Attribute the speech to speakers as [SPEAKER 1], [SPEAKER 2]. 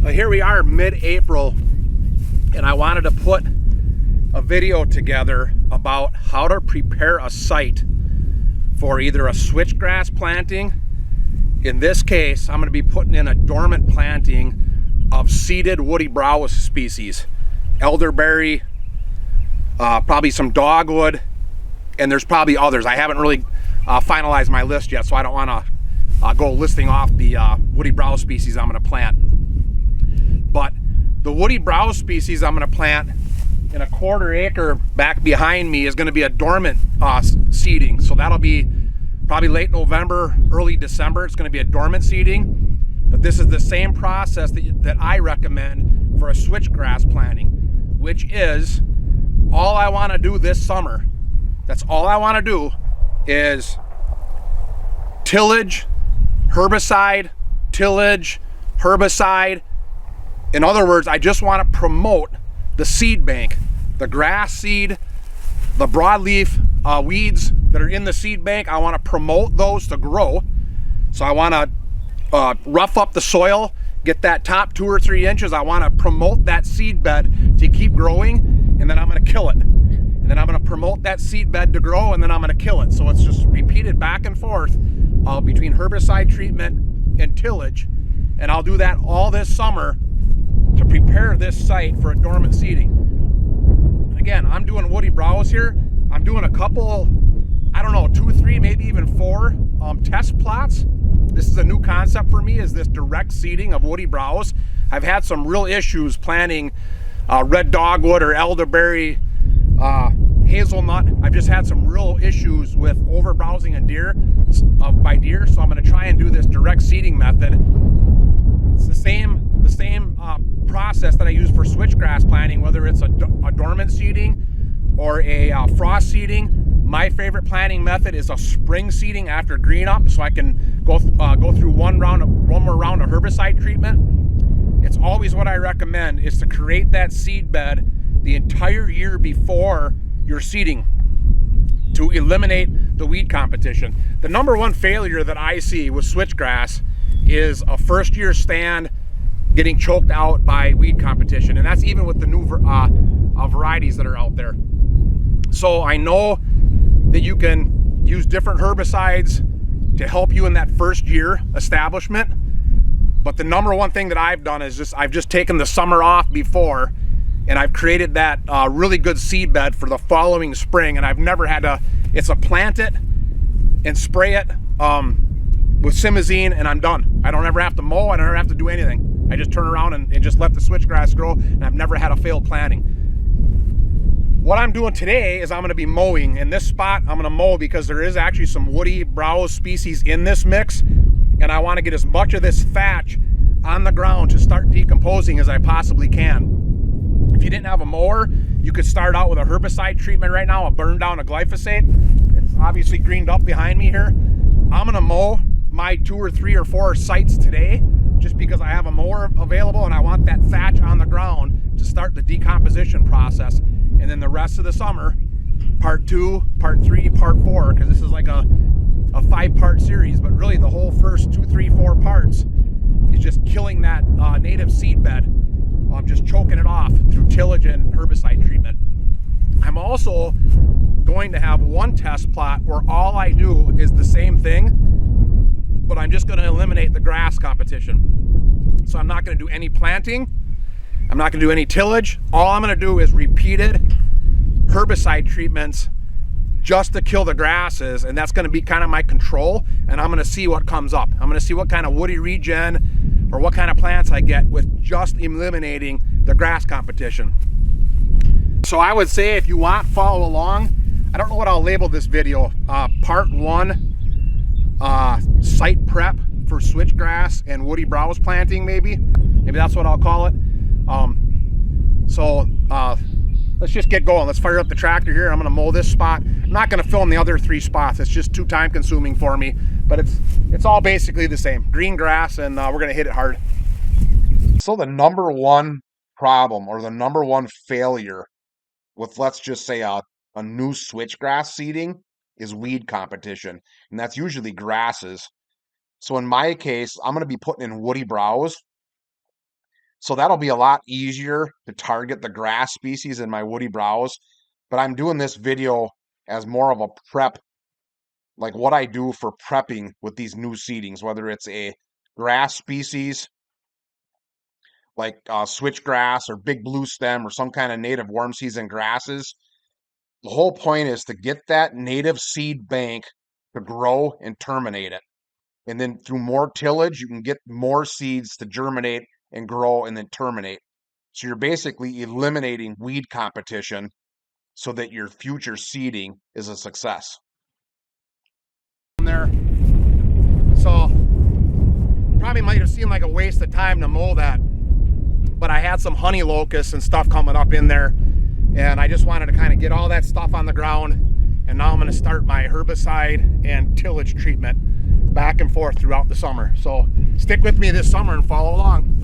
[SPEAKER 1] Here we are mid-April, and I wanted to put a video together about how to prepare a site for either a switchgrass planting. In this case, I'm going to be putting in a dormant planting of seeded woody browse species, elderberry, probably some dogwood, and there's probably others. I haven't really finalized my list yet, so I don't want to go listing off the woody browse species I'm going to plant. But the woody browse species I'm going to plant in a 1/4 acre back behind me is going to be a dormant seeding. So that'll be probably late November, early December. It's going to be a dormant seeding. But this is the same process that I recommend for a switchgrass planting, which is all I want to do this summer. That's all I want to do is tillage, herbicide, tillage, herbicide. In other words, I just want to promote the seed bank, the grass seed, the broadleaf weeds that are in the seed bank. I want to promote those to grow. So I want to rough up the soil, get that top 2 or 3 inches. I want to promote that seed bed to keep growing, and then I'm going to kill it. And then I'm going to promote that seed bed to grow, and then I'm going to kill it. So it's just repeated back and forth between herbicide treatment and tillage. And I'll do that all this summer to prepare this site for a dormant seeding. Again, I'm doing woody browse here. I'm doing a couple, I don't know, 2, 3, maybe even 4 test plots. This is a new concept for me, is this direct seeding of woody browse. I've had some real issues planting red dogwood or elderberry, hazelnut. I've just had some real issues with overbrowsing by deer, so I'm going to try and do this direct seeding method. It's the same process that I use for switchgrass planting, whether it's a dormant seeding or a frost seeding. My favorite planting method is a spring seeding after green up, so I can go through one more round of herbicide treatment. It's always what I recommend, is to create that seed bed the entire year before your seeding to eliminate the weed competition. The number one failure that I see with switchgrass is a first-year stand getting choked out by weed competition, and that's even with the new varieties that are out there. So I know that you can use different herbicides to help you in that first year establishment, but the number one thing that I've done is I've just taken the summer off before, and I've created that really good seed bed for the following spring, and I've never had to, it's a plant it and spray it with simazine, and I'm done. I don't ever have to mow, I don't ever have to do anything. I just turn around and just let the switchgrass grow, and I've never had a failed planting. What I'm doing today is I'm gonna be mowing. In this spot, I'm gonna mow because there is actually some woody browse species in this mix, and I wanna get as much of this thatch on the ground to start decomposing as I possibly can. If you didn't have a mower, you could start out with a herbicide treatment right now, a burn down of glyphosate. It's obviously greened up behind me here. I'm gonna mow my 2 or 3 or 4 sites today, just because I have a mower available and I want that thatch on the ground to start the decomposition process. And then the rest of the summer, part 2, part 3, part 4, because this is like a 5-part series, but really the whole first 2, 3, 4 parts is just killing that native seed bed. I'm just choking it off through tillage and herbicide treatment. I'm also going to have one test plot where all I do is the same thing, but I'm just going to eliminate the grass competition. So I'm not going to do any planting. I'm not going to do any tillage. All I'm going to do is repeated herbicide treatments just to kill the grasses, and that's going to be kind of my control, and I'm going to see what comes up. I'm going to see what kind of woody regen or what kind of plants I get with just eliminating the grass competition. So I would say, if you want, follow along. I don't know what I'll label this video. Part 1, site prep for switchgrass and woody browse planting, maybe that's what I'll call it. Let's just get going. Let's fire up the tractor here. I'm going to mow this spot. I'm not going to film the other 3 spots. It's just too time consuming for me, but it's all basically the same green grass, and we're going to hit it hard. So the number one problem, or the number one failure with, let's just say, a new switchgrass seeding is weed competition, and that's usually grasses. So in my case, I'm going to be putting in woody browse. So that'll be a lot easier to target the grass species in my woody browse. But I'm doing this video as more of a prep, like what I do for prepping with these new seedings, whether it's a grass species like switchgrass or big blue stem or some kind of native warm season grasses. The whole point is to get that native seed bank to grow and terminate it. And then through more tillage, you can get more seeds to germinate and grow and then terminate. So you're basically eliminating weed competition so that your future seeding is a success. There. So probably might have seemed like a waste of time to mow that, but I had some honey locusts and stuff coming up in there, and I just wanted to kind of get all that stuff on the ground. And now I'm going to start my herbicide and tillage treatment back and forth throughout the summer. So stick with me this summer and follow along.